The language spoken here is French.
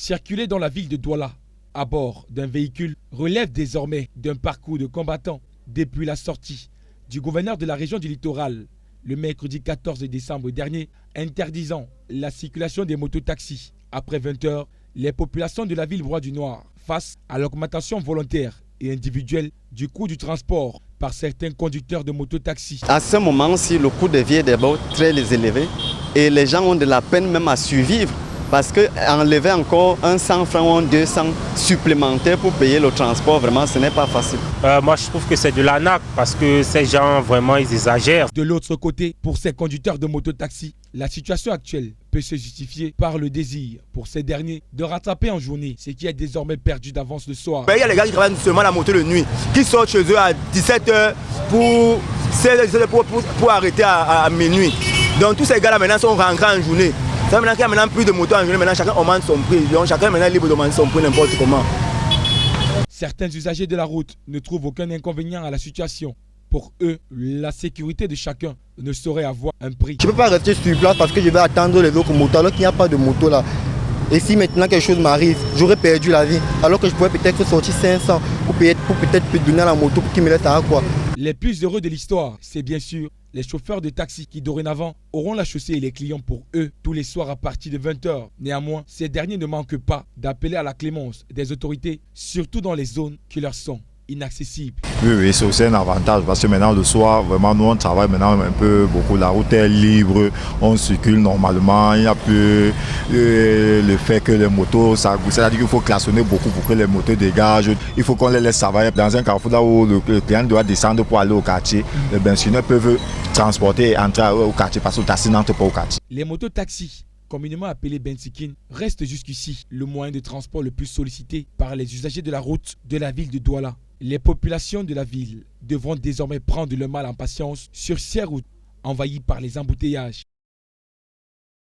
Circuler dans la ville de Douala à bord d'un véhicule relève désormais d'un parcours de combattant depuis la sortie du gouverneur de la région du littoral le mercredi 14 décembre dernier, interdisant la circulation des mototaxis. Après 20 heures, les populations de la ville broient du noir face à l'augmentation volontaire et individuelle du coût du transport par certains conducteurs de mototaxis. À ce moment-ci, le coût de vie est d'abord très élevé et les gens ont de la peine même à survivre parce qu'enlever encore un 100 francs ou 200 supplémentaires pour payer le transport, vraiment, ce n'est pas facile. Moi, je trouve que c'est de l'arnaque parce que ces gens, vraiment, ils exagèrent. De l'autre côté, pour ces conducteurs de mototaxi, la situation actuelle peut se justifier par le désir pour ces derniers de rattraper en journée ce qui est désormais perdu d'avance le soir. Il y a les gars qui travaillent seulement la moto de nuit, qui sortent chez eux à 17h pour arrêter à minuit. Donc tous ces gars-là maintenant sont rentrés en journée. Ça maintenant qu'il y a maintenant plus de motos en journée, maintenant chacun augmente son prix. Donc chacun est maintenant libre de demander son prix n'importe comment. Certains usagers de la route ne trouvent aucun inconvénient à la situation. Pour eux, la sécurité de chacun ne saurait avoir un prix. Je ne peux pas rester sur place parce que je vais attendre les autres motos alors qu'il n'y a pas de moto là. Et si maintenant quelque chose m'arrive, j'aurais perdu la vie. Alors que je pourrais peut-être sortir 500 pour peut-être donner à la moto pour qu'il me laisse à quoi. Les plus heureux de l'histoire, c'est bien sûr les chauffeurs de taxi qui dorénavant auront la chaussée et les clients pour eux tous les soirs à partir de 20 h. Néanmoins, ces derniers ne manquent pas d'appeler à la clémence des autorités, surtout dans les zones qui leur sont inaccessibles. Oui, c'est aussi un avantage parce que maintenant le soir, vraiment nous on travaille maintenant un peu beaucoup, la route est libre, on circule normalement, il n'y a plus le fait que les motos, c'est-à-dire qu'il faut klaxonner beaucoup pour que les motos dégagent, il faut qu'on les laisse travailler dans un carrefour là où le client doit descendre pour aller au quartier, les benzineurs peuvent transporter et entrer au quartier parce que le taxi n'entre pas au quartier. Les mototaxis, communément appelés benzikin, restent jusqu'ici le moyen de transport le plus sollicité par les usagers de la route de la ville de Douala. Les populations de la ville devront désormais prendre le mal en patience sur ces routes envahies par les embouteillages.